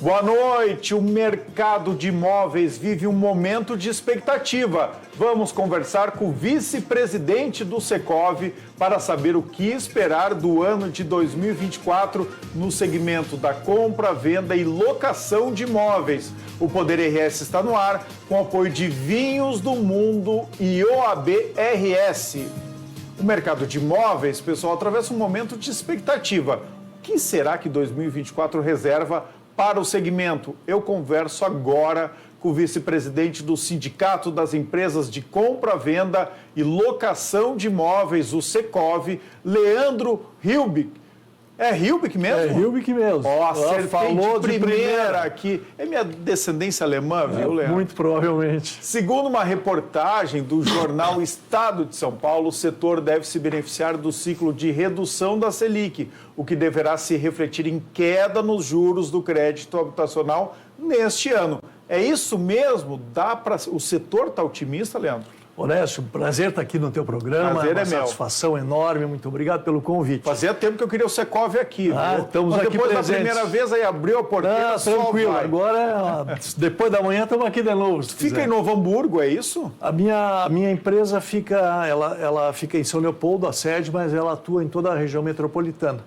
Boa noite. O mercado de imóveis vive um momento de expectativa. Vamos conversar com o vice-presidente do Secov para saber o que esperar do ano de 2024 no segmento da compra, venda e locação de imóveis. O Poder RS está no ar com apoio de Vinhos do Mundo e OAB RS. O mercado de imóveis, pessoal, atravessa um momento de expectativa. O que será que 2024 reserva para o segmento? Eu converso agora com o vice-presidente do Sindicato das Empresas de Compra, Venda e Locação de Imóveis, o Secov, Leandro Hilbig. É Hilbig mesmo? É Hilbig mesmo. Acertei falou de primeira aqui. É minha descendência alemã, viu, Leandro? Muito provavelmente. Segundo uma reportagem do jornal Estado de São Paulo, o setor deve se beneficiar do ciclo de redução da Selic, o que deverá se refletir em queda nos juros do crédito habitacional neste ano. É isso mesmo? O setor está otimista, Leandro? Honécio, prazer estar aqui no teu programa. Prazer é meu. Satisfação enorme, muito obrigado pelo convite. Fazia tempo que eu queria o Secov aqui, viu? Estamos Mas aqui depois presentes. Da primeira vez, aí abriu a porteira, tranquilo, vai. agora, depois da manhã, estamos aqui de novo. Fica em Novo Hamburgo, é isso? A minha empresa ela fica em São Leopoldo, a sede, mas ela atua em toda a região metropolitana.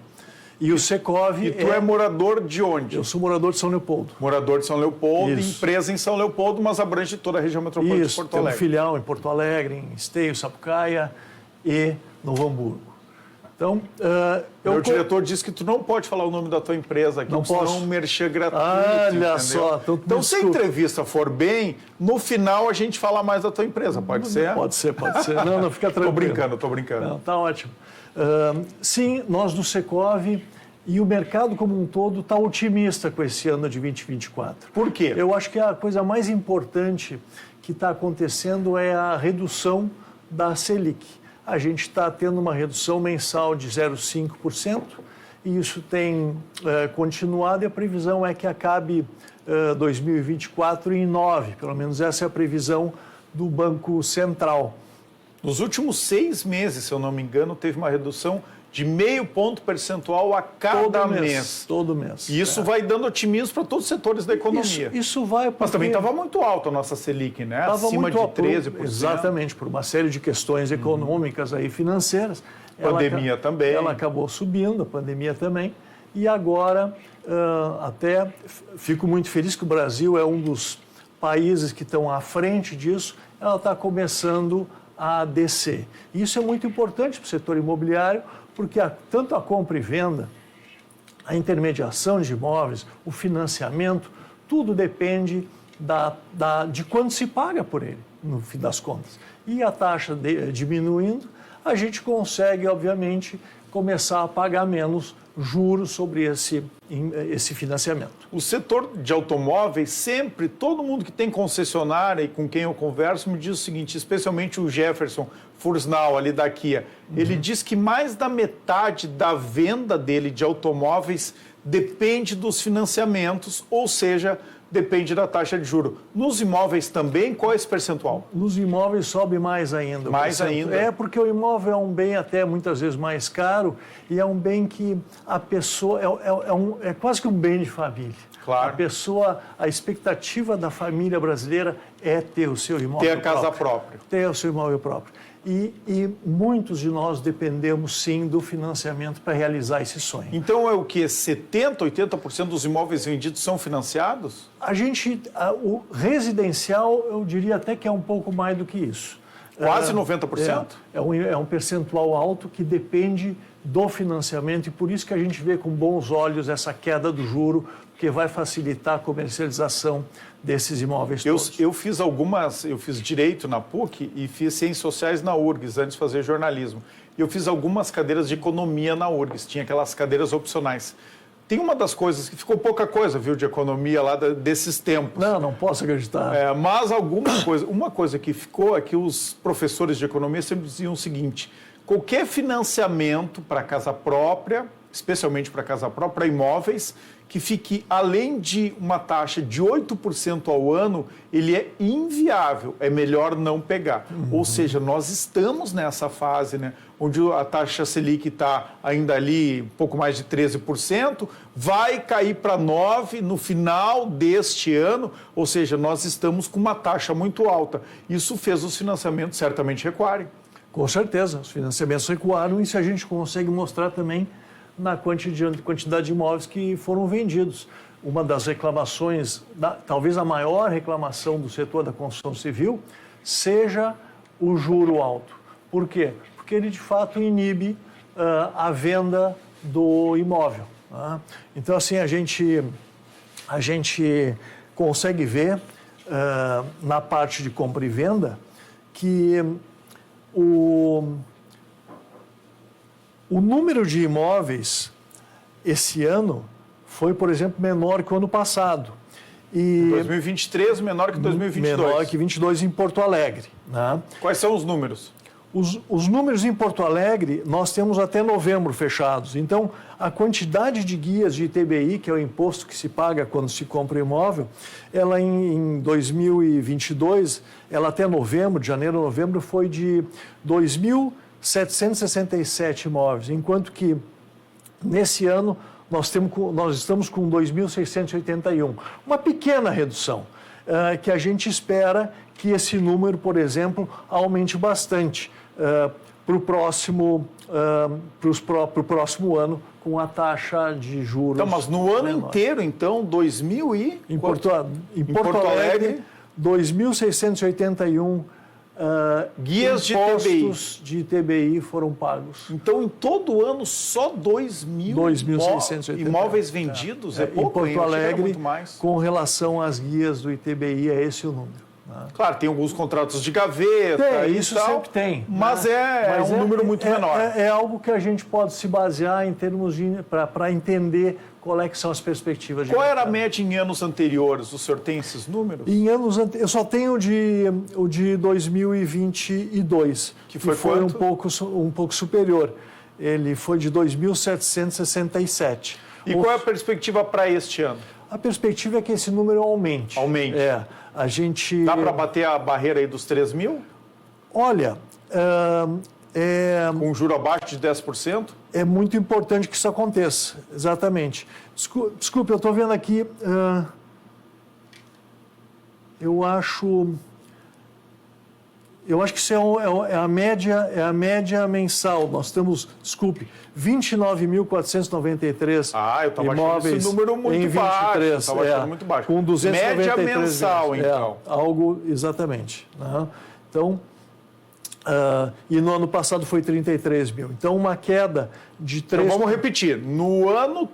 E o Secov... E tu é morador de onde? Eu sou morador de São Leopoldo. Morador de São Leopoldo, Isso. Empresa em São Leopoldo, mas abrange toda a região metropolitana de Porto Alegre. Alegre. Tem um filial em Porto Alegre, em Esteio, Sapucaia e Novo Hamburgo. Então, o diretor disse que tu não pode falar o nome da tua empresa aqui, não posso. Senão um merchan gratuito. Olha entendeu? só. Então, se a entrevista for bem, no final a gente fala mais da tua empresa, pode ser? Pode ser. Não, fica tranquilo. Tô brincando. Não, tá ótimo. Sim, nós do Secov e o mercado como um todo está otimista com esse ano de 2024. Por quê? Eu acho que a coisa mais importante que está acontecendo é a redução da Selic. A gente está tendo uma redução mensal de 0,5% e isso tem continuado e a previsão é que acabe 2024 em 9%. Pelo menos essa é a previsão do Banco Central. Nos últimos 6 meses, se eu não me engano, teve uma redução de 0,5 ponto percentual a cada mês. Todo mês. E isso vai dando otimismo para todos os setores da economia. Isso vai... Mas também estava muito alta a nossa Selic, né? Acima de 13%. Exatamente, por uma série de questões econômicas e financeiras. Pandemia também. Ela acabou subindo, a pandemia também. E agora, até fico muito feliz que o Brasil é um dos países que estão à frente disso. Ela está começando a descer. E isso é muito importante para o setor imobiliário, porque tanto a compra e venda, a intermediação de imóveis, o financiamento, tudo depende de quanto se paga por ele, no fim das contas. E a taxa diminuindo, a gente consegue, obviamente, começar a pagar menos juros sobre esse financiamento. O setor de automóveis, sempre, todo mundo que tem concessionária e com quem eu converso me diz o seguinte, especialmente o Jefferson Fursnal, ali da Kia, ele diz que mais da metade da venda dele de automóveis depende dos financiamentos, ou seja, depende da taxa de juro. Nos imóveis também, qual é esse percentual? Nos imóveis sobe mais ainda. Mais ainda? É porque o imóvel é um bem até muitas vezes mais caro e é um bem que a pessoa... É quase que um bem de família. Claro. A expectativa da família brasileira é ter o seu imóvel próprio. Ter a casa própria. Ter o seu imóvel próprio. E muitos de nós dependemos, sim, do financiamento para realizar esse sonho. Então, é o que? 70%, 80% dos imóveis vendidos são financiados? O residencial, eu diria até que é um pouco mais do que isso. Quase 90%? É um percentual alto que depende do financiamento e por isso que a gente vê com bons olhos essa queda do juro, porque vai facilitar a comercialização desses imóveis todos. Eu fiz direito na PUC e fiz ciências sociais na URGS, antes de fazer jornalismo. E eu fiz algumas cadeiras de economia na URGS, tinha aquelas cadeiras opcionais. Tem uma das coisas que ficou pouca coisa, viu, de economia lá desses tempos. Não posso acreditar. Mas uma coisa que ficou é que os professores de economia sempre diziam o seguinte, qualquer financiamento para casa própria, especialmente para casa própria, para imóveis, que fique além de uma taxa de 8% ao ano, ele é inviável, é melhor não pegar. Ou seja, nós estamos nessa fase, né, onde a taxa Selic está ainda ali um pouco mais de 13%, vai cair para 9% no final deste ano, ou seja, nós estamos com uma taxa muito alta. Isso fez os financiamentos certamente recuarem. Com certeza, os financiamentos recuaram e se a gente consegue mostrar também na quantidade de imóveis que foram vendidos. Uma das reclamações, talvez a maior reclamação do setor da construção civil, seja o juro alto. Por quê? Porque ele, de fato, inibe a venda do imóvel. Tá? Então, assim, a gente consegue ver na parte de compra e venda que o número de imóveis esse ano foi, por exemplo, menor que o ano passado. E 2023 menor que 2022. Menor que 2022 em Porto Alegre. Né? Quais são os números? Os números em Porto Alegre, nós temos até novembro fechados. Então, a quantidade de guias de ITBI, que é o imposto que se paga quando se compra imóvel, ela em 2022, ela até novembro, de janeiro a novembro, foi de 2.767 imóveis, enquanto que nesse ano nós estamos com 2.681. Uma pequena redução, que a gente espera que esse número, por exemplo, aumente bastante para o próximo ano, com a taxa de juros. Então, mas no ano menor. inteiro, então, 2000 e... Em Porto Alegre, 2.681 guias impostos de ITBI foram pagos. Então, em todo ano, só 2.680 imóveis vendidos? É pouco, em Porto Alegre, muito mais. Com relação às guias do ITBI, é esse o número. Né? Claro, tem alguns contratos de gaveta isso e tal, sempre tem. mas né? é um número muito menor. É algo que a gente pode se basear em termos de... para entender qual é que são as perspectivas de Qual mercado. era a média em anos anteriores? O senhor tem esses números? Em anos eu só tenho o de 2022, que foi um pouco superior. Ele foi de 2.767. E qual é a perspectiva para este ano? A perspectiva é que esse número aumente. Aumente. A gente... Dá para bater a barreira aí dos 3 mil? Olha, com um juro abaixo de 10%? É muito importante que isso aconteça, exatamente. Desculpe, eu estou vendo aqui, eu acho que isso é a média mensal. Nós temos, 29.493 eu estava achando esse número muito em 23, baixo. Muito baixo. Com 293 média mensal, então. Algo, exatamente. Né? Então, e no ano passado foi 33 mil. Então, uma queda de 3... Então, vamos repetir. No ano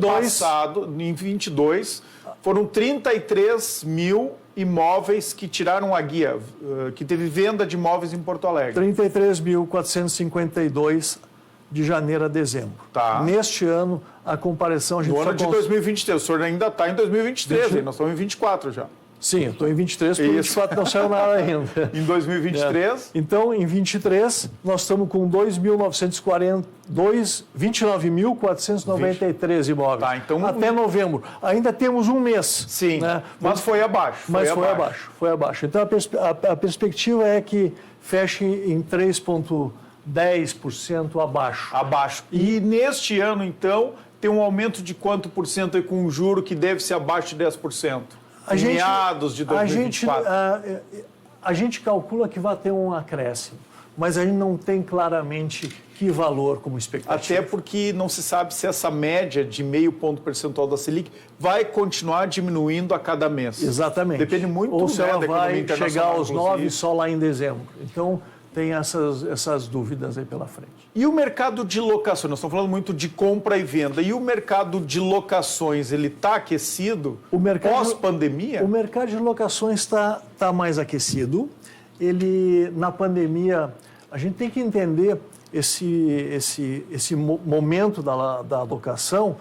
passado, em 22, foram 33 mil imóveis que tiraram a guia, que teve venda de imóveis em Porto Alegre. 33.452 de janeiro a dezembro. Tá. Neste ano, a comparação... No ano de 2023. O senhor ainda está em 2023, nós estamos em 24 já. Sim, eu estou em 23, por 24 não saiu nada ainda. Em 2023? Então, em 23, nós estamos com 29.493 imóveis. Tá, então... Até novembro. Ainda temos um mês. Sim, né? Mas foi abaixo. Foi abaixo. Então, a perspectiva é que feche em 3,10% abaixo. Abaixo. E neste ano, então, tem um aumento de quanto por cento aí com um juro que deve ser abaixo de 10%? Meados de 2024. A gente calcula que vai ter um acréscimo, mas a gente não tem claramente que valor como expectativa. Até porque não se sabe se essa média de 0,5 ponto percentual da Selic vai continuar diminuindo a cada mês. Exatamente. Depende muito, ou se ela da vai chegar aos 9 só lá em dezembro. Então, tem essas dúvidas aí pela frente. E o mercado de locações? Nós estamos falando muito de compra e venda. E o mercado de locações, ele está aquecido pós-pandemia? O mercado de locações está mais aquecido. Na pandemia, a gente tem que entender esse momento da locação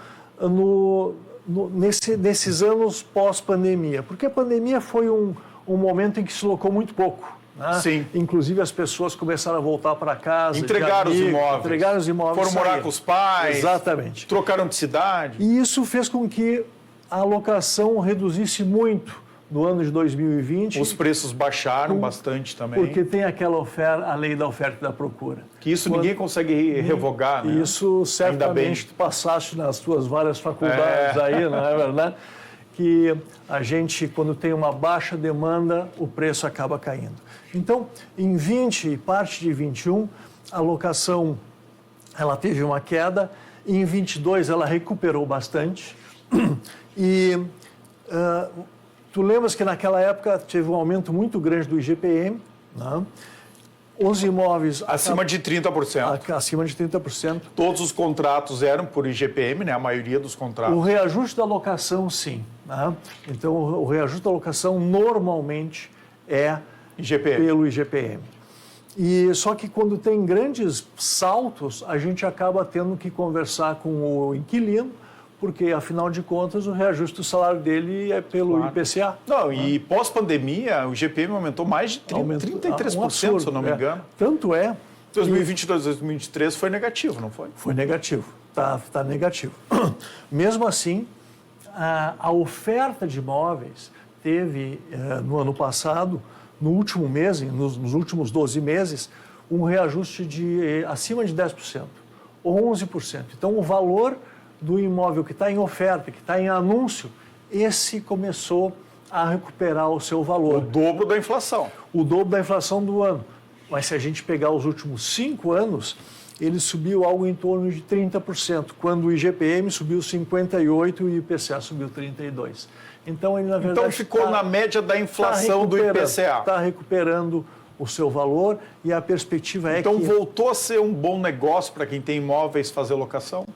nesses anos pós-pandemia. Porque a pandemia foi um momento em que se locou muito pouco. né? Sim. Inclusive as pessoas começaram a voltar para casa. Entregaram os imóveis. Entregaram os imóveis. Foram morar com os pais. Exatamente. Trocaram de cidade. E isso fez com que a alocação reduzisse muito no ano de 2020. Os preços baixaram bastante também. Porque tem aquela oferta, a lei da oferta e da procura. Que isso ninguém consegue revogar, né? Isso certamente tu passaste nas tuas várias faculdades aí, não é verdade? Que a gente, quando tem uma baixa demanda, o preço acaba caindo. Então, em 20 e parte de 21, a locação ela teve uma queda, e em 22 ela recuperou bastante. E tu lembras que naquela época teve um aumento muito grande do IGPM, né? Os imóveis... Acima de 30%. Acima de 30%. Todos os contratos eram por IGPM, né? A maioria dos contratos. O reajuste da locação, sim. Né? Então, o reajuste da locação normalmente é pelo IGPM. E só que quando tem grandes saltos, a gente acaba tendo que conversar com o inquilino, porque, afinal de contas, o reajuste do salário dele é pelo IPCA. Não, e pós-pandemia, o IGPM aumentou mais de 33%, se eu não me engano. Tanto é... 2022, 2023 foi negativo, não foi? Foi negativo, tá negativo. Mesmo assim, a oferta de imóveis teve, no ano passado, no último mês, nos últimos 12 meses, um reajuste de acima de 10%, 11%. Então, o valor do imóvel que está em oferta, que está em anúncio, esse começou a recuperar o seu valor. O dobro da inflação. O dobro da inflação do ano. Mas se a gente pegar os últimos 5 anos, ele subiu algo em torno de 30%, quando o IGPM subiu 58% e o IPCA subiu 32%. Então, ele, na verdade... Então, ficou na média da inflação do IPCA. Está recuperando o seu valor e a perspectiva é que... Então, voltou a ser um bom negócio para quem tem imóveis fazer locação?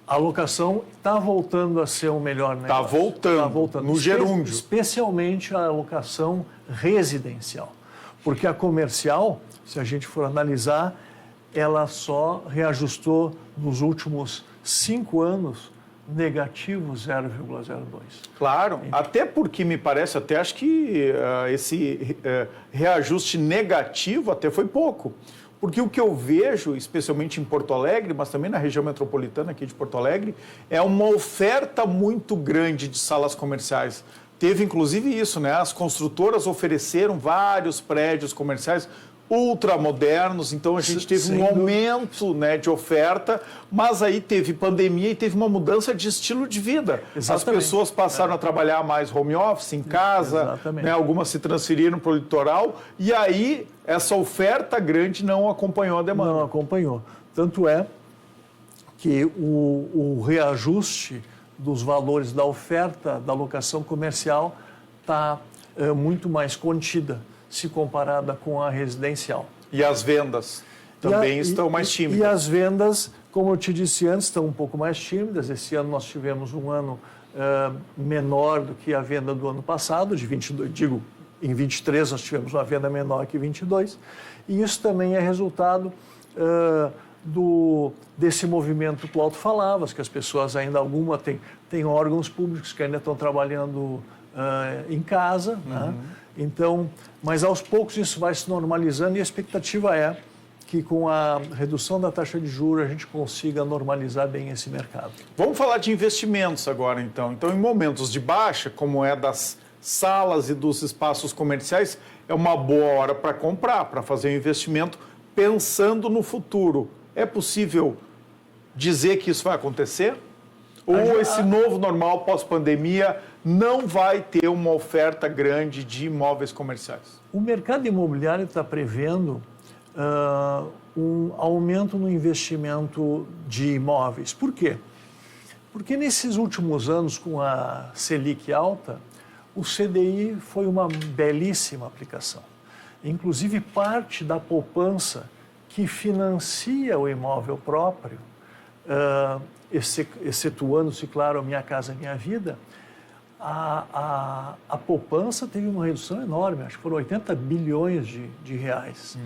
A locação está voltando a ser um melhor negócio. Está voltando, no gerúndio. Especialmente a locação residencial. Porque a comercial, se a gente for analisar, ela só reajustou nos últimos 5 anos negativo 0,02. Claro, até porque me parece, até acho que esse reajuste negativo até foi pouco. Porque o que eu vejo, especialmente em Porto Alegre, mas também na região metropolitana aqui de Porto Alegre, é uma oferta muito grande de salas comerciais. Teve inclusive isso, né? As construtoras ofereceram vários prédios comerciais ultramodernos, então a gente teve um aumento, né, de oferta, mas aí teve pandemia e teve uma mudança de estilo de vida. Exatamente. As pessoas passaram a trabalhar mais home office, em casa, né, algumas se transferiram para o litoral, e aí essa oferta grande não acompanhou a demanda. Não acompanhou. Tanto é que o reajuste dos valores da oferta da locação comercial está muito mais contida se comparada com a residencial. E as vendas também estão mais tímidas. E as vendas, como eu te disse antes, estão um pouco mais tímidas. Esse ano nós tivemos um ano menor do que a venda do ano passado, de 22, digo, em 23 nós tivemos uma venda menor que 22. E isso também é resultado desse movimento que tu alto falavas, que as pessoas ainda alguma tem órgãos públicos que ainda estão trabalhando em casa, né? Então, mas aos poucos isso vai se normalizando e a expectativa é que com a redução da taxa de juros a gente consiga normalizar bem esse mercado. Vamos falar de investimentos agora, então. Então, em momentos de baixa, como é das salas e dos espaços comerciais, é uma boa hora para comprar, para fazer um investimento pensando no futuro. É possível dizer que isso vai acontecer? Ou esse novo normal pós-pandemia não vai ter uma oferta grande de imóveis comerciais? O mercado imobiliário está prevendo um aumento no investimento de imóveis. Por quê? Porque nesses últimos anos, com a Selic alta, o CDI foi uma belíssima aplicação. Inclusive, parte da poupança que financia o imóvel próprio, excetuando-se, claro, a Minha Casa Minha Vida, a poupança teve uma redução enorme, acho que foram 80 bilhões de reais.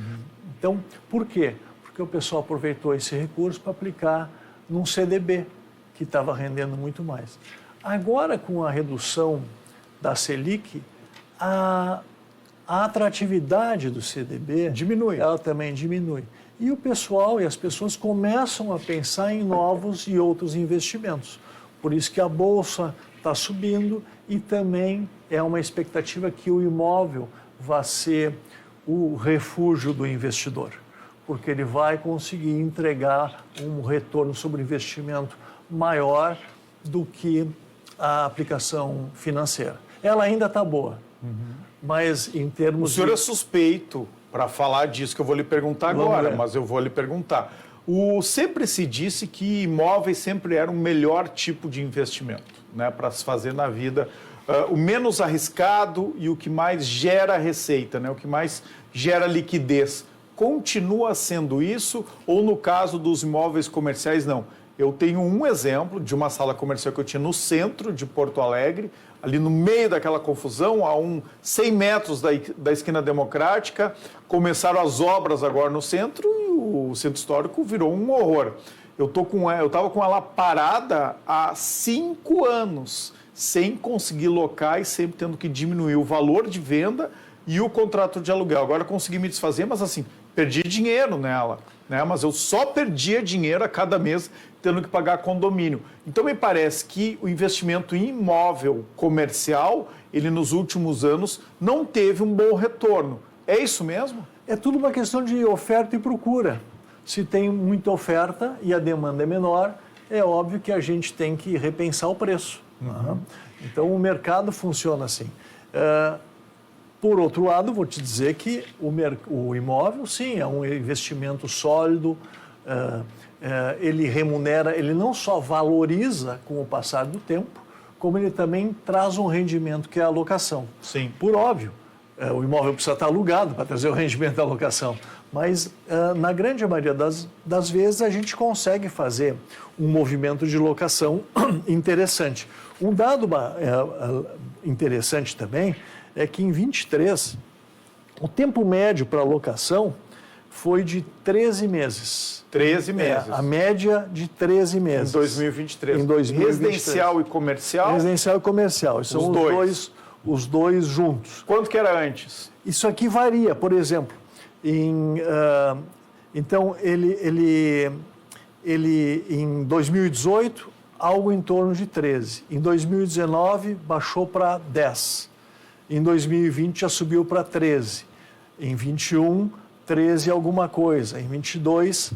Então, por quê? Porque o pessoal aproveitou esse recurso para aplicar num CDB, que estava rendendo muito mais. Agora, com a redução da Selic, a a atratividade do CDB diminui. Ela também diminui. E o pessoal e as pessoas começam a pensar em novos e outros investimentos. Por isso que a Bolsa está subindo e também é uma expectativa que o imóvel vai ser o refúgio do investidor, porque ele vai conseguir entregar um retorno sobre investimento maior do que a aplicação financeira. Ela ainda está boa, mas em termos O senhor é suspeito para falar disso, que eu vou lhe perguntar agora, mas eu vou lhe perguntar. Sempre se disse que imóveis sempre era o melhor tipo de investimento, né, para se fazer na vida, o menos arriscado e o que mais gera receita, né, o que mais gera liquidez. Continua sendo isso ou no caso dos imóveis comerciais, não? Eu tenho um exemplo de uma sala comercial que eu tinha no centro de Porto Alegre, ali no meio daquela confusão, a 100 metros da esquina Democrática, começaram as obras agora no centro e o centro histórico virou um horror. Eu estava com ela parada há 5 anos, sem conseguir locar e sempre tendo que diminuir o valor de venda e o contrato de aluguel. Agora consegui me desfazer, mas assim, perdi dinheiro nela, né? Mas eu só perdia dinheiro a cada mês tendo que pagar condomínio. Então me parece que o investimento em imóvel comercial, ele nos últimos anos não teve um bom retorno. É isso mesmo? É tudo uma questão de oferta e procura. Se tem muita oferta e a demanda é menor, é óbvio que a gente tem que repensar o preço. Então o mercado funciona assim. Por outro lado, vou te dizer que o imóvel, sim, é um investimento sólido, ele remunera, ele não só valoriza com o passar do tempo, como ele também traz um rendimento que é a locação. Sim. Por óbvio, o imóvel precisa estar alugado para trazer o rendimento da locação, mas na grande maioria das vezes a gente consegue fazer um movimento de locação interessante. Um dado interessante também é que em 23, o tempo médio para locação foi de 13 meses. 13 meses. A média de 13 meses. Em 2023. Em 2023. Residencial e comercial? Residencial e comercial. São os dois juntos. Quanto que era antes? Isso aqui varia. Por exemplo, então ele em 2018, algo em torno de 13. Em 2019, baixou para 10. Em 2020 já subiu para 13. Em 21, 13 alguma coisa. Em 22,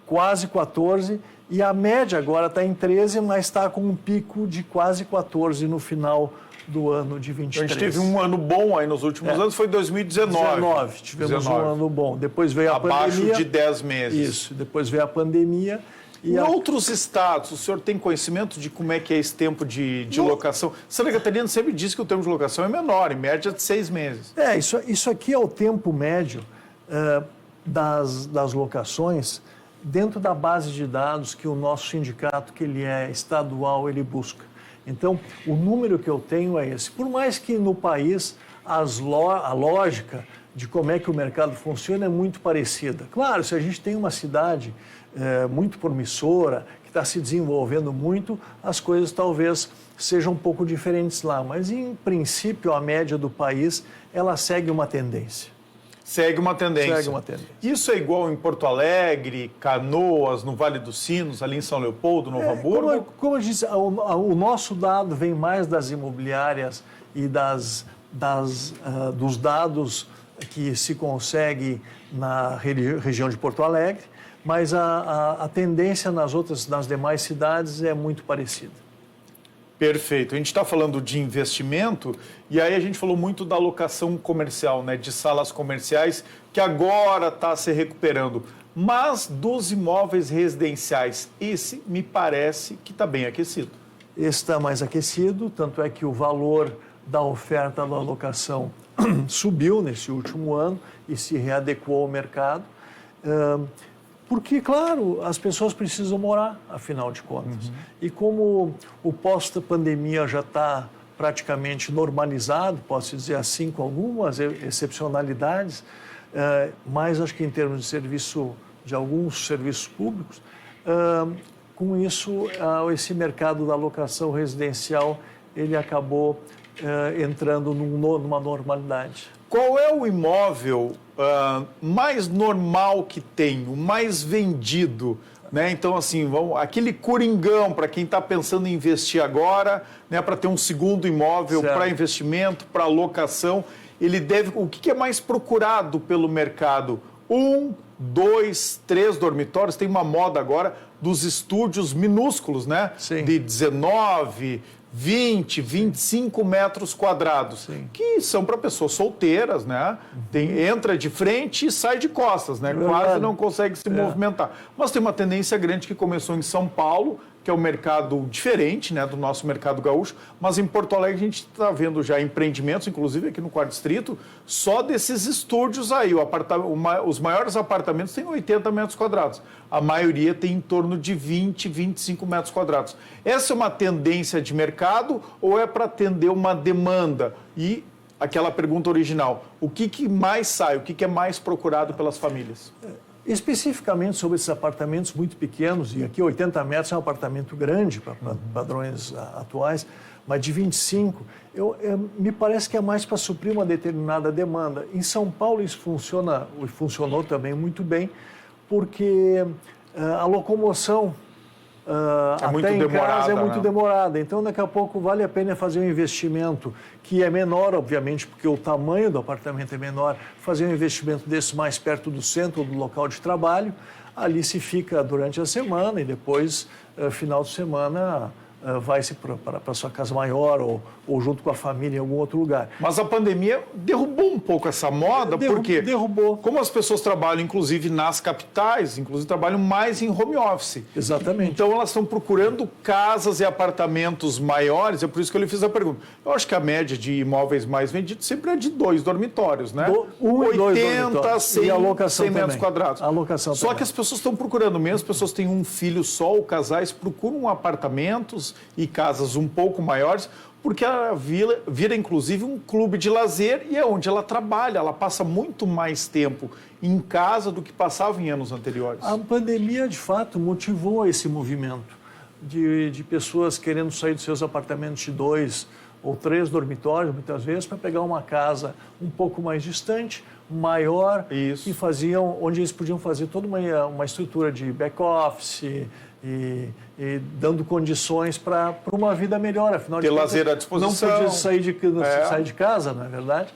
quase 14. E a média agora está em 13, mas está com um pico de quase 14 no final do ano de 23. A gente teve um ano bom aí nos últimos anos, foi 2019. Tivemos um ano bom. Depois veio a pandemia. Abaixo de 10 meses. Isso, depois veio a pandemia. Em outros estados, o senhor tem conhecimento de como é que é esse tempo de locação? Santa Catarina sempre diz que o tempo de locação é menor, em média de 6 meses. Isso aqui é o tempo médio das locações dentro da base de dados que o nosso sindicato, que ele é estadual, ele busca. Então, o número que eu tenho é esse. Por mais que no país a lógica de como é que o mercado funciona é muito parecida. Claro, se a gente tem uma cidade muito promissora, que está se desenvolvendo muito, as coisas talvez sejam um pouco diferentes lá. Mas, em princípio, a média do país, ela segue uma tendência. Segue uma tendência. Segue uma tendência. Isso é igual em Porto Alegre, Canoas, no Vale dos Sinos, ali em São Leopoldo, Novo Hamburgo? Como eu disse, o nosso dado vem mais das imobiliárias e dos dados que se consegue na região de Porto Alegre, mas a tendência nas demais cidades é muito parecida. Perfeito. A gente está falando de investimento e aí a gente falou muito da locação comercial, né, de salas comerciais, que agora está se recuperando. Mas dos imóveis residenciais, esse me parece que está bem aquecido. Esse está mais aquecido, tanto é que o valor da oferta da locação subiu nesse último ano e se readequou ao mercado. Porque, claro, as pessoas precisam morar, afinal de contas. E como o pós-pandemia já está praticamente normalizado, posso dizer assim, com algumas excepcionalidades, mas acho que em termos de alguns serviços públicos, com isso, esse mercado da locação residencial, ele acabou entrando numa normalidade. Qual é o imóvel mais normal que tem, o mais vendido? Né? Então, assim, aquele coringão para quem está pensando em investir agora, né, para ter um segundo imóvel para investimento, para locação, o que é mais procurado pelo mercado? 1, 2, 3 dormitórios, tem uma moda agora dos estúdios minúsculos, né? Sim. De 19, 20, 25 metros quadrados, Sim. que são para pessoas solteiras, né? Entra de frente e sai de costas, né? Verdade. Quase não consegue se movimentar. Mas tem uma tendência grande que começou em São Paulo, que é um mercado diferente, né, do nosso mercado gaúcho, mas em Porto Alegre a gente está vendo já empreendimentos, inclusive aqui no Quarto Distrito, só desses estúdios aí. Os maiores apartamentos têm 80 metros quadrados. A maioria tem em torno de 20, 25 metros quadrados. Essa é uma tendência de mercado ou é para atender uma demanda? E aquela pergunta original, o que mais sai, o que é mais procurado pelas famílias? Especificamente sobre esses apartamentos muito pequenos, e aqui 80 metros é um apartamento grande para padrões atuais, mas de 25, me parece que é mais para suprir uma determinada demanda. Em São Paulo isso funcionou também muito bem, porque a locomoção até em casa é muito demorada. Então, daqui a pouco, vale a pena fazer um investimento que é menor, obviamente, porque o tamanho do apartamento é menor, fazer um investimento desse mais perto do centro ou do local de trabalho. Ali se fica durante a semana e depois, final de semana, vai-se para a sua casa maior ou junto com a família em algum outro lugar. Mas a pandemia derrubou um pouco essa moda, porque derrubou. Como as pessoas trabalham, inclusive, nas capitais, inclusive trabalham mais em home office. Exatamente. Então, elas estão procurando casas e apartamentos maiores, é por isso que eu lhe fiz a pergunta. Eu acho que a média de imóveis mais vendidos sempre é de 2 dormitórios, né? 80, 100, e a locação 100 metros quadrados. A locação Só também. que as pessoas estão procurando, mesmo as pessoas têm um filho só, ou casais procuram apartamentos e casas um pouco maiores, porque ela vira, inclusive, um clube de lazer e é onde ela trabalha. Ela passa muito mais tempo em casa do que passava em anos anteriores. A pandemia, de fato, motivou esse movimento de pessoas querendo sair dos seus apartamentos de 2 ou 3 dormitórios, muitas vezes, para pegar uma casa um pouco mais distante, maior, Isso. onde eles podiam fazer toda uma estrutura de back-office e dando condições para uma vida melhor. Afinal ter lazer à disposição. Não podia sair de casa, não é verdade?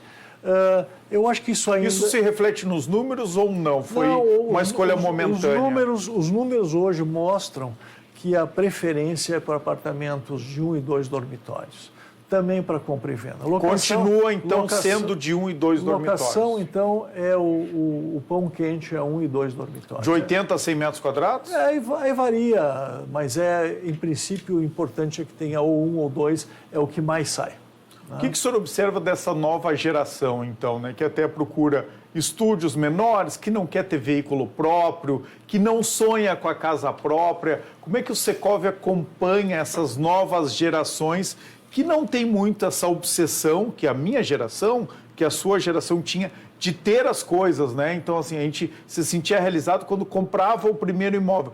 Eu acho que isso ainda... Isso se reflete nos números ou não? Foi uma escolha momentânea? Os números hoje mostram que a preferência é por apartamentos de 1 e 2 dormitórios. Também para compra e venda. Continua, então, sendo de 1 e 2 dormitórios. Locação, então, é o pão quente é 1 e 2 dormitórios. De 80 a 100 metros quadrados? Aí varia, mas em princípio, o importante é que tenha ou 1 ou 2, é o que mais sai. O que o senhor observa dessa nova geração, então, né, que até procura estúdios menores, que não quer ter veículo próprio, que não sonha com a casa própria? Como é que o Secov acompanha essas novas gerações que não tem muito essa obsessão que a minha geração, que a sua geração tinha, de ter as coisas, né? Então, assim, a gente se sentia realizado quando comprava o primeiro imóvel.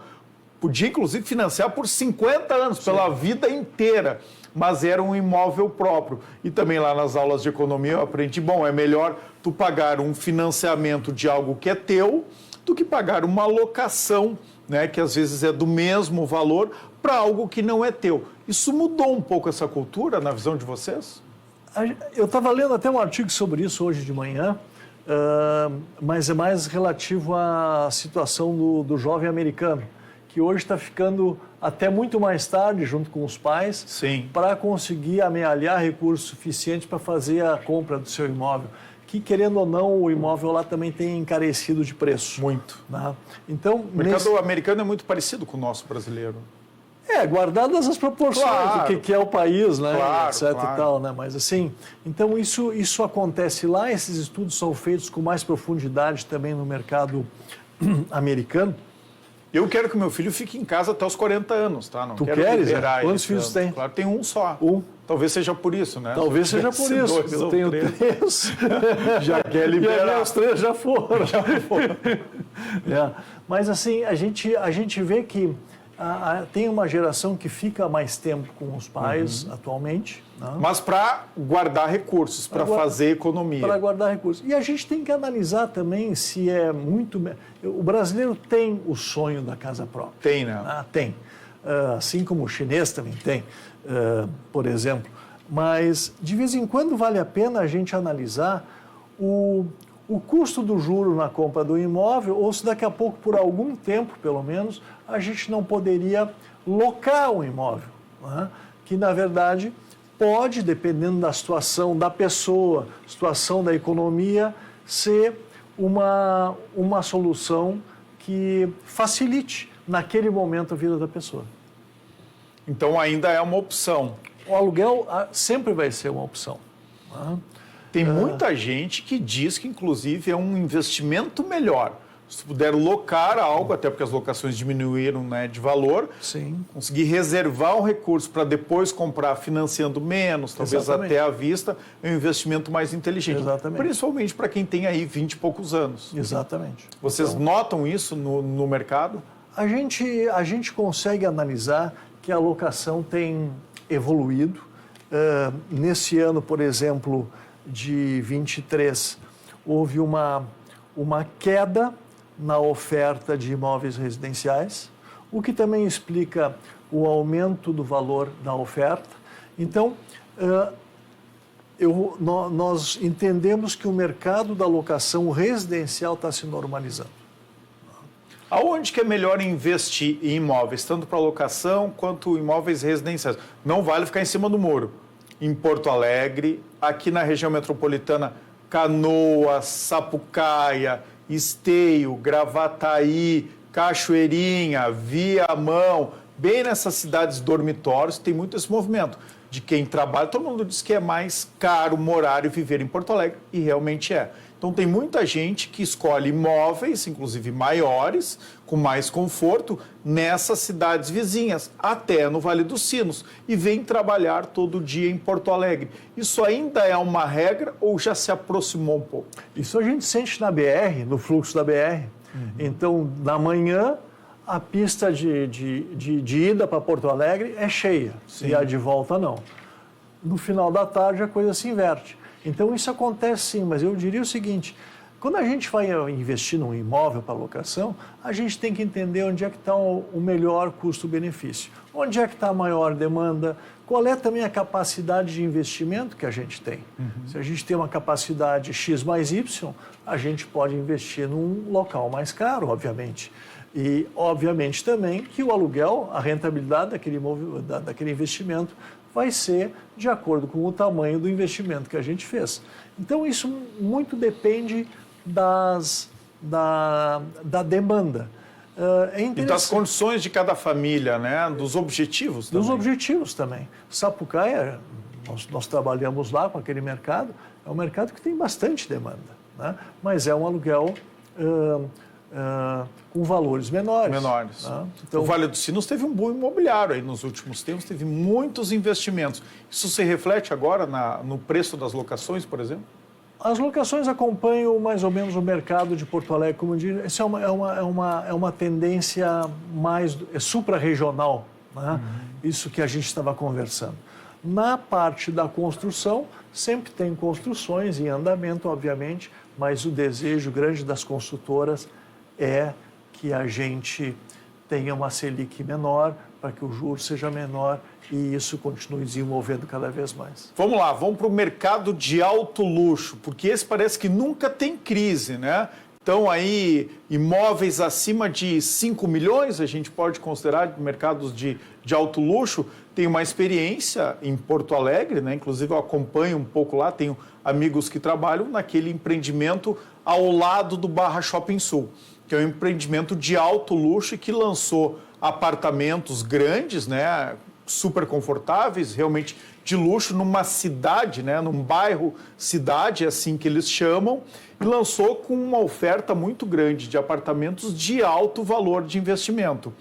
Podia, inclusive, financiar por 50 anos, pela vida inteira, mas era um imóvel próprio. E também lá nas aulas de economia eu aprendi, é melhor tu pagar um financiamento de algo que é teu do que pagar uma locação, né, que às vezes é do mesmo valor, para algo que não é teu. Isso mudou um pouco essa cultura na visão de vocês? Eu estava lendo até um artigo sobre isso hoje de manhã, mas é mais relativo à situação do jovem americano, que hoje está ficando até muito mais tarde junto com os pais para conseguir amealhar recursos suficientes para fazer a compra do seu imóvel. Que, querendo ou não, o imóvel lá também tem encarecido de preço. Muito. Né? Então, o mercado americano é muito parecido com o nosso brasileiro. Guardadas as proporções do que é o país, né? Etc. Claro. E tal, né? Mas assim, então isso acontece lá, esses estudos são feitos com mais profundidade também no mercado americano. Eu quero que meu filho fique em casa até os 40 anos, tá? Não tu quero queres? liberar Quantos filhos tem? Claro, tem um só. Talvez seja por isso, né? Talvez seja por isso. Eu tenho 3. Já quer liberar. E os 3 já foram. Mas assim, a gente vê que Tem uma geração que fica mais tempo com os pais atualmente. Né? Mas para guardar recursos, para fazer economia. Para guardar recursos. E a gente tem que analisar também se é muito... O brasileiro tem o sonho da casa própria. Tem, né? Tem. Assim como o chinês também tem, por exemplo. Mas, de vez em quando, vale a pena a gente analisar o custo do juro na compra do imóvel, ou se daqui a pouco, por algum tempo, pelo menos, a gente não poderia locar o imóvel, né? Que, na verdade, pode, dependendo da situação da pessoa, situação da economia, ser uma solução que facilite, naquele momento, a vida da pessoa. Então, ainda é uma opção. O aluguel sempre vai ser uma opção. Né? Tem muita gente que diz que, inclusive, é um investimento melhor. Se puder locar algo, até porque as locações diminuíram, né, de valor, Sim. conseguir reservar um recurso para depois comprar financiando menos, talvez Exatamente. até à vista, é um investimento mais inteligente. Exatamente. Principalmente para quem tem aí 20 e poucos anos. Exatamente. Vocês notam isso no mercado? A gente consegue analisar que a locação tem evoluído. Nesse ano, por exemplo, de 23, houve uma queda na oferta de imóveis residenciais, o que também explica o aumento do valor da oferta. Então, nós entendemos que o mercado da locação residencial está se normalizando. Aonde que é melhor investir em imóveis, tanto para locação quanto imóveis residenciais? Não vale ficar em cima do muro. Em Porto Alegre, aqui na região metropolitana, Canoas, Sapucaia, Esteio, Gravataí, Cachoeirinha, Viamão, bem nessas cidades dormitórios, tem muito esse movimento de quem trabalha. Todo mundo diz que é mais caro morar e viver em Porto Alegre, e realmente é. Então, tem muita gente que escolhe imóveis, inclusive maiores, com mais conforto, nessas cidades vizinhas, até no Vale dos Sinos, e vem trabalhar todo dia em Porto Alegre. Isso ainda é uma regra ou já se aproximou um pouco? Isso a gente sente na BR, no fluxo da BR. Então, na manhã, a pista de ida para Porto Alegre é cheia, Sim. E a de volta não. No final da tarde, a coisa se inverte. Então, isso acontece sim, mas eu diria o seguinte: quando a gente vai investir num imóvel para locação, a gente tem que entender onde é que está o melhor custo-benefício, onde é que está a maior demanda, qual é também a capacidade de investimento que a gente tem. Se a gente tem uma capacidade X mais Y, a gente pode investir num local mais caro, obviamente. E, obviamente, também que o aluguel, a rentabilidade daquele investimento vai ser de acordo com o tamanho do investimento que a gente fez. Então, isso muito depende da demanda. E das condições de cada família, né? Dos objetivos também. Dos objetivos também. Sapucaia, nós trabalhamos lá com aquele mercado, é um mercado que tem bastante demanda, né? Mas é um aluguel com valores menores. Né? Então, o Vale dos Sinos teve um boom imobiliário aí nos últimos tempos, teve muitos investimentos. Isso se reflete agora no preço das locações, por exemplo? As locações acompanham mais ou menos o mercado de Porto Alegre, como eu digo. Isso é uma tendência mais supra-regional, né? Isso que a gente estava conversando. Na parte da construção, sempre tem construções em andamento, obviamente, mas o desejo grande das construtoras é que a gente tenha uma Selic menor, para que o juro seja menor e isso continue desenvolvendo cada vez mais. Vamos lá, vamos para o mercado de alto luxo, porque esse parece que nunca tem crise, né? Então, aí, imóveis acima de 5 milhões, a gente pode considerar mercados de alto luxo. Tenho uma experiência em Porto Alegre, né? Inclusive eu acompanho um pouco lá, tenho amigos que trabalham naquele empreendimento ao lado do Barra Shopping Sul, que é um empreendimento de alto luxo e que lançou apartamentos grandes, né, super confortáveis, realmente de luxo, numa cidade, né, num bairro cidade, assim que eles chamam, e lançou com uma oferta muito grande de apartamentos de alto valor de investimento.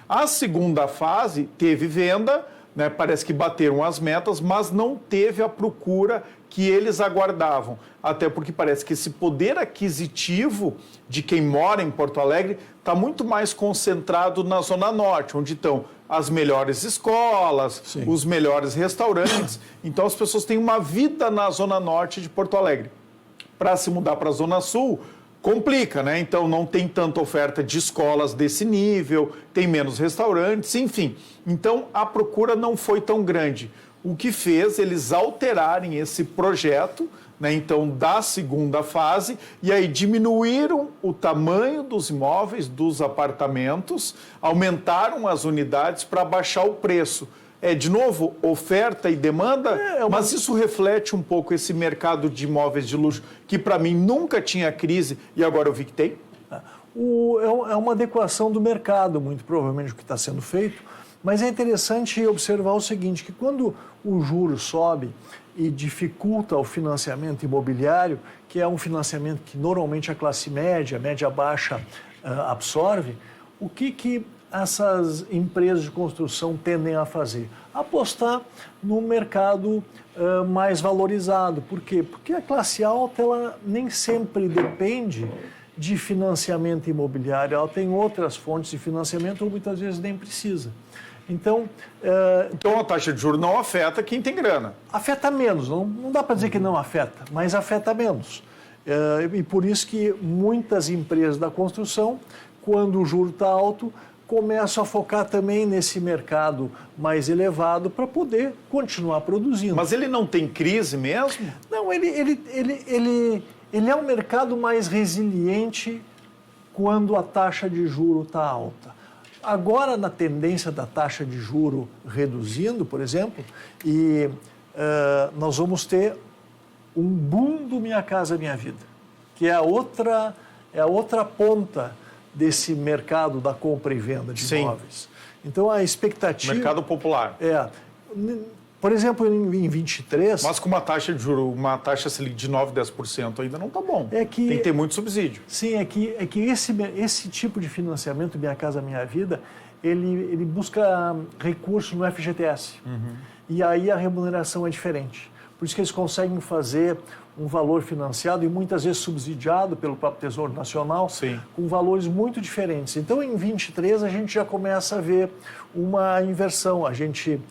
A segunda fase teve venda, né? Parece que bateram as metas, mas não teve a procura que eles aguardavam. Até porque parece que esse poder aquisitivo de quem mora em Porto Alegre está muito mais concentrado na Zona Norte, onde estão as melhores escolas, Sim. os melhores restaurantes. Então as pessoas têm uma vida na Zona Norte de Porto Alegre. Para se mudar para a Zona Sul, complica, né? Então não tem tanta oferta de escolas desse nível, tem menos restaurantes, enfim. Então a procura não foi tão grande. O que fez eles alterarem esse projeto, né, então da segunda fase, e aí diminuíram o tamanho dos imóveis, dos apartamentos, aumentaram as unidades para baixar o preço. De novo, oferta e demanda, mas isso reflete um pouco esse mercado de imóveis de luxo, que para mim nunca tinha crise e agora eu vi que tem? É uma adequação do mercado, muito provavelmente, o que está sendo feito, mas é interessante observar o seguinte, que quando o juro sobe e dificulta o financiamento imobiliário, que é um financiamento que normalmente a classe média, média baixa absorve, o que essas empresas de construção tendem a fazer? Apostar no mercado mais valorizado. Por quê? Porque a classe alta ela nem sempre depende de financiamento imobiliário, ela tem outras fontes de financiamento ou muitas vezes nem precisa. Então a taxa de juros não afeta quem tem grana. Afeta menos, não dá para dizer que não afeta, mas afeta menos. E por isso que muitas empresas da construção, quando o juro está alto, começam a focar também nesse mercado mais elevado para poder continuar produzindo. Mas ele não tem crise mesmo? Não, ele é um mercado mais resiliente quando a taxa de juro está alta. Agora, na tendência da taxa de juro reduzindo, por exemplo, nós vamos ter um boom do Minha Casa Minha Vida, que é a outra ponta desse mercado da compra e venda de imóveis. Então, a expectativa... Mercado popular. Por exemplo, em 23... Mas com uma taxa de juros, uma taxa Selic de 9%, 10% ainda não está bom. Tem que ter muito subsídio. Sim, é que esse tipo de financiamento, Minha Casa Minha Vida, ele busca recurso no FGTS. E aí a remuneração é diferente. Por isso que eles conseguem fazer um valor financiado e muitas vezes subsidiado pelo próprio Tesouro Nacional, com valores muito diferentes. Então, em 23, a gente já começa a ver uma inversão. A gente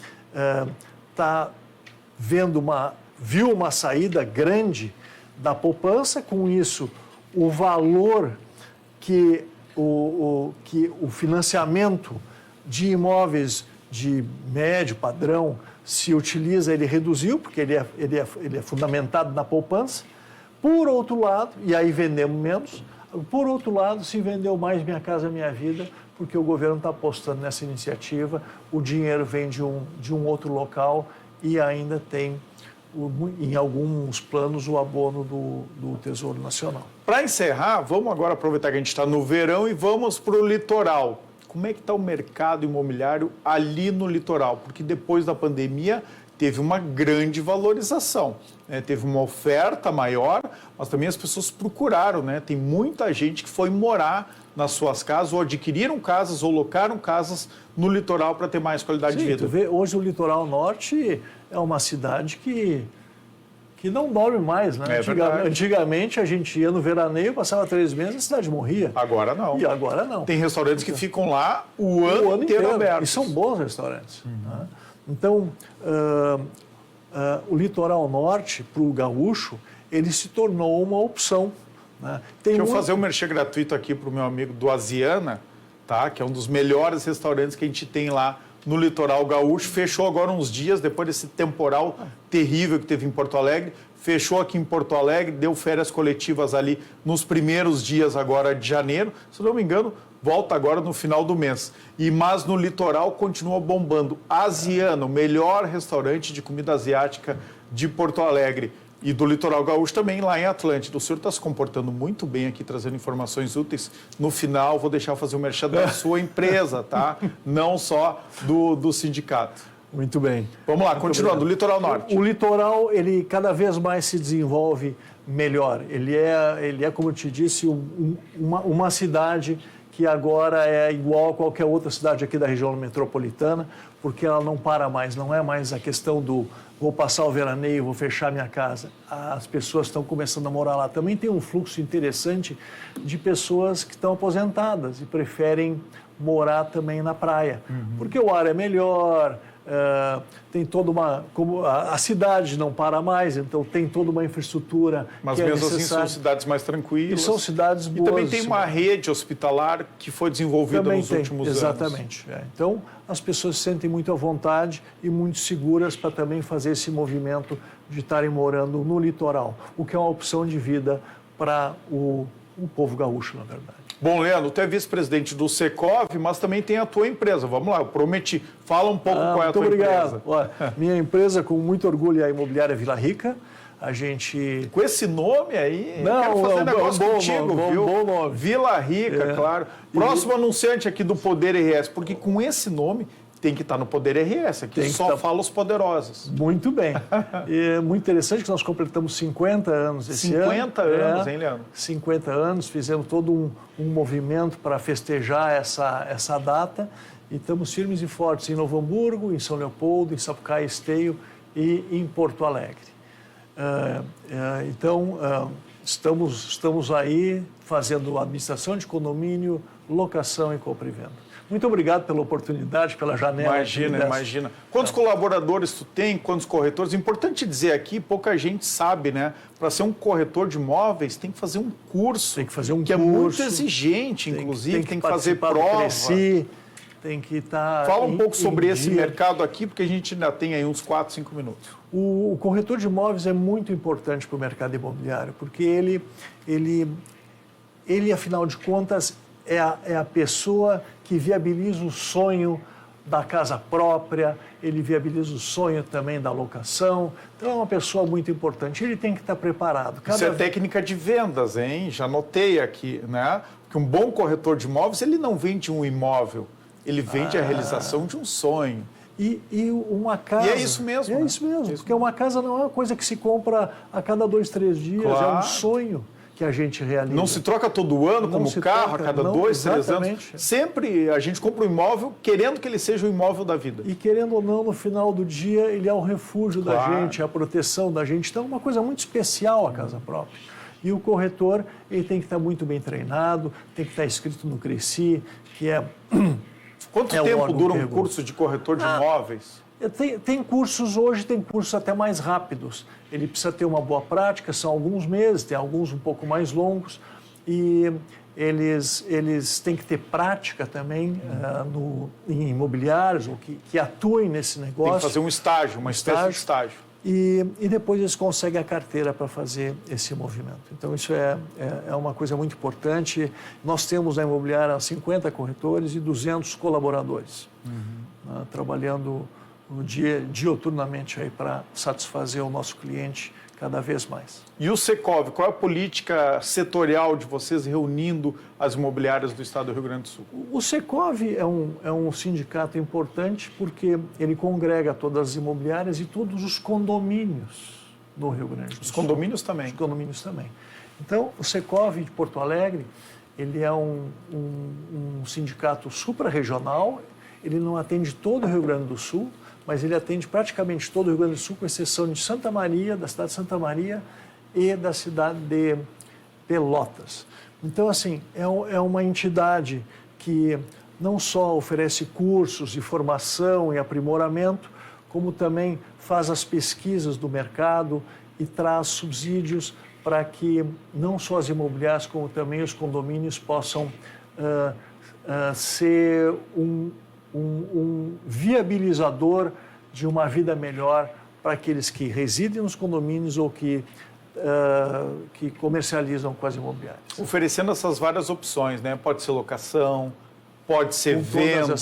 viu uma saída grande da poupança, com isso o valor que o financiamento de imóveis de médio padrão se utiliza, ele reduziu, porque ele é fundamentado na poupança. Por outro lado, e aí vendemos menos, por outro lado, se vendeu mais Minha Casa Minha Vida, porque o governo está apostando nessa iniciativa, o dinheiro vem de um outro local e ainda tem, em alguns planos, o abono do Tesouro Nacional. Para encerrar, vamos agora aproveitar que a gente está no verão e vamos para o litoral. Como é que está o mercado imobiliário ali no litoral? Porque depois da pandemia teve uma grande valorização, né? Teve uma oferta maior, mas também as pessoas procuraram, né? Tem muita gente que foi morar nas suas casas, ou adquiriram casas, ou locaram casas no litoral para ter mais qualidade de vida. Tu vê, hoje o litoral norte é uma cidade que não dorme mais, né? Antigamente a gente ia no veraneio, passava 3 meses e a cidade morria. Agora não. E agora não. Tem restaurantes que ficam lá o ano inteiro abertos. E são bons restaurantes. Né? Então, o litoral norte, para o gaúcho, ele se tornou uma opção. Né? Deixa eu fazer um merchan gratuito aqui para o meu amigo do Asiana, tá? Que é um dos melhores restaurantes que a gente tem lá no litoral gaúcho. Fechou agora uns dias, depois desse temporal terrível que teve em Porto Alegre. Fechou aqui em Porto Alegre, deu férias coletivas ali nos primeiros dias agora de janeiro. Se não me engano, volta agora no final do mês. Mas no litoral continua bombando. Asiana, o melhor restaurante de comida asiática de Porto Alegre. E do litoral gaúcho também, lá em Atlântida. O senhor está se comportando muito bem aqui, trazendo informações úteis. No final, vou deixar fazer o merchan da sua empresa, tá? Não só do sindicato. Muito bem. Vamos lá, continuando, o litoral norte. O litoral, ele cada vez mais se desenvolve melhor. Ele é como eu te disse, uma cidade que agora é igual a qualquer outra cidade aqui da região metropolitana, porque ela não para mais, não é mais a questão do vou passar o veraneio, vou fechar minha casa. As pessoas estão começando a morar lá. Também tem um fluxo interessante de pessoas que estão aposentadas e preferem morar também na praia, porque o ar é melhor, tem toda uma... Como a cidade não para mais, então tem toda uma infraestrutura. Mas que mesmo é assim são cidades mais tranquilas. E são cidades boas. E também tem uma rede hospitalar que foi desenvolvida também nos últimos anos. Exatamente. Então, as pessoas se sentem muito à vontade e muito seguras para também fazer esse movimento de estarem morando no litoral, o que é uma opção de vida para o povo gaúcho, na verdade. Bom, Leandro, tu é vice-presidente do Secov, mas também tem a tua empresa. Vamos lá, eu prometi. Fala um pouco qual é a tua empresa. Olha, minha empresa, com muito orgulho, é a Imobiliária Vila Rica. A gente... Com esse nome aí, não, eu quero fazer negócio contigo, viu? Bom nome. Vila Rica, claro. Próximo anunciante aqui do Poder RS, porque com esse nome tem que estar no Poder RS, aqui só fala os poderosos. Muito bem. E é muito interessante que nós completamos 50 anos esse ano. 50 anos, hein, Leandro? 50 anos, fizemos todo um movimento para festejar essa data e estamos firmes e fortes em Novo Hamburgo, em São Leopoldo, em Sapucaí, Esteio e em Porto Alegre. Então, estamos aí fazendo administração de condomínio, locação e compra e venda. Muito obrigado pela oportunidade, pela janela. Imagina. Quantos colaboradores tu tem, quantos corretores? Importante dizer aqui, pouca gente sabe, né? Para ser um corretor de imóveis, tem que fazer um curso. Tem que fazer um curso. Que é muito exigente, inclusive. Tem que fazer prova. Tem que estar... Fala um pouco sobre esse mercado aqui, porque a gente ainda tem aí uns 4, 5 minutos. O corretor de imóveis é muito importante para o mercado imobiliário, porque ele, afinal de contas, é a pessoa que viabiliza o sonho da casa própria, ele viabiliza o sonho também da locação. Então, é uma pessoa muito importante. Ele tem que estar preparado. Isso é técnica de vendas, hein? Já notei aqui, né? Porque um bom corretor de imóveis, ele não vende um imóvel, ele vende a realização de um sonho. E uma casa... E é isso mesmo. É isso mesmo, porque uma casa não é uma coisa que se compra a cada 2, 3 dias, claro. É um sonho que a gente realiza. Não se troca todo ano, como carro, a cada 2, 3 anos. Sempre a gente compra um imóvel querendo que ele seja o imóvel da vida. E querendo ou não, no final do dia, ele é o refúgio da gente, é a proteção da gente. Então, é uma coisa muito especial a casa própria. E o corretor, ele tem que estar muito bem treinado, tem que estar inscrito no CRECI, que é... Quanto tempo dura um curso de corretor de imóveis? Tem cursos, hoje tem cursos até mais rápidos. Ele precisa ter uma boa prática, são alguns meses, tem alguns um pouco mais longos. E eles têm que ter prática também em imobiliários, ou que atuem nesse negócio. Tem que fazer um estágio, uma espécie de estágio. E depois eles conseguem a carteira para fazer esse movimento. Então, isso é uma coisa muito importante. Nós temos na imobiliária 50 corretores e 200 colaboradores, trabalhando dioturnamente aí para satisfazer o nosso cliente cada vez mais. E o Secov, qual é a política setorial de vocês reunindo as imobiliárias do estado do Rio Grande do Sul? O Secov é um sindicato importante porque ele congrega todas as imobiliárias e todos os condomínios do Rio Grande do Sul. Os condomínios também? Os condomínios também. Então, o Secov de Porto Alegre, ele é um sindicato suprarregional, ele não atende todo o Rio Grande do Sul, mas ele atende praticamente todo o Rio Grande do Sul, com exceção de Santa Maria, da cidade de Santa Maria e da cidade de Pelotas. Então, assim, é uma entidade que não só oferece cursos de formação e aprimoramento, como também faz as pesquisas do mercado e traz subsídios para que não só as imobiliárias, como também os condomínios possam ser um viabilizador de uma vida melhor para aqueles que residem nos condomínios ou que comercializam com as imobiliárias. Oferecendo essas várias opções, né? Pode ser locação, pode ser venda,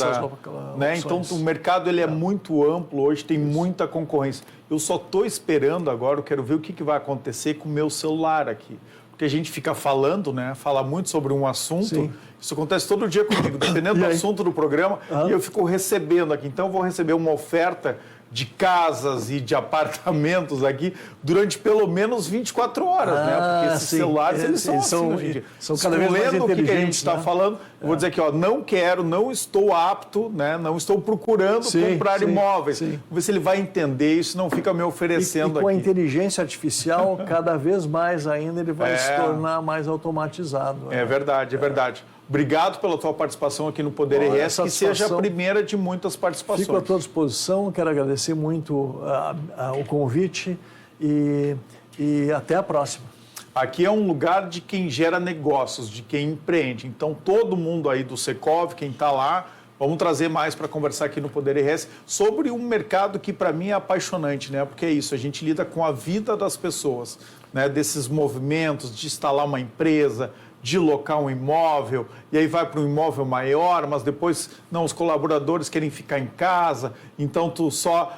né? Então o mercado ele é muito amplo, hoje tem muita concorrência. Eu só estou esperando agora, eu quero ver o que vai acontecer com o meu celular aqui. Porque a gente fica falando, né? Fala muito sobre um assunto. Sim. Isso acontece todo dia comigo, dependendo do assunto do programa, e eu fico recebendo aqui. Então, eu vou receber uma oferta de casas e de apartamentos aqui durante pelo menos 24 horas, né? Porque esses celulares, eles são assim hoje em dia. São cada vez mais inteligentes. O que a gente está né? falando, eu vou dizer aqui, ó, não quero, não estou apto, né? Não estou procurando comprar imóveis. Vamos ver se ele vai entender isso, não fica me oferecendo e com aqui. a inteligência artificial, cada vez mais ainda ele vai se tornar mais automatizado. É verdade, é verdade. Obrigado pela tua participação aqui no Poder RS, que seja a primeira de muitas participações. Fico à tua disposição, quero agradecer muito o convite e até a próxima. Aqui é um lugar de quem gera negócios, de quem empreende. Então, todo mundo aí do Secov, quem está lá, vamos trazer mais para conversar aqui no Poder RS sobre um mercado que, para mim, é apaixonante, né? Porque é isso, a gente lida com a vida das pessoas, né? Desses movimentos de instalar uma empresa, de locar um imóvel, e aí vai para um imóvel maior, mas depois, não, os colaboradores querem ficar em casa, então tu só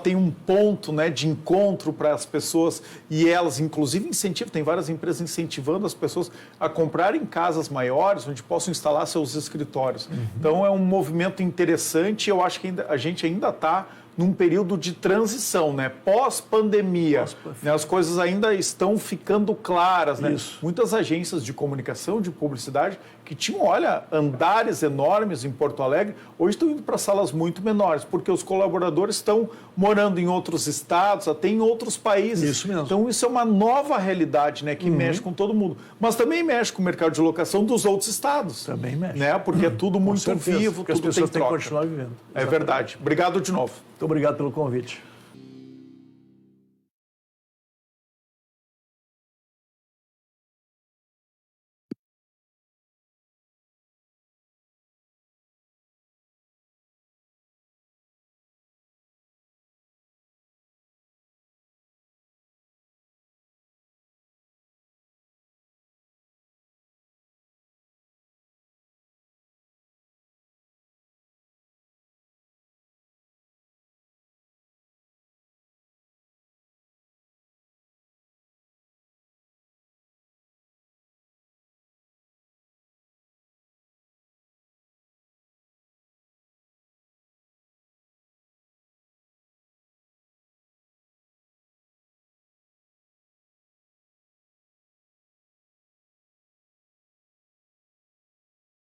tem um ponto, né, de encontro para as pessoas, e elas, inclusive, incentivam, tem várias empresas incentivando as pessoas a comprarem casas maiores, onde possam instalar seus escritórios. Então, é um movimento interessante, eu acho que a gente ainda está num período de transição, né? Pós-pandemia, né? As coisas ainda estão ficando claras, né? Isso. Muitas agências de comunicação, de publicidade, que tinham, olha, andares enormes em Porto Alegre, hoje estão indo para salas muito menores, porque os colaboradores estão morando em outros estados, até em outros países. Isso mesmo. Então, isso é uma nova realidade, né? Que mexe com todo mundo. Mas também mexe com o mercado de locação dos outros estados. Também mexe. Né? Porque é tudo muito vivo, porque tudo as pessoas tem troca. têm que continuar vivendo. É verdade. Obrigado de novo. Muito obrigado pelo convite.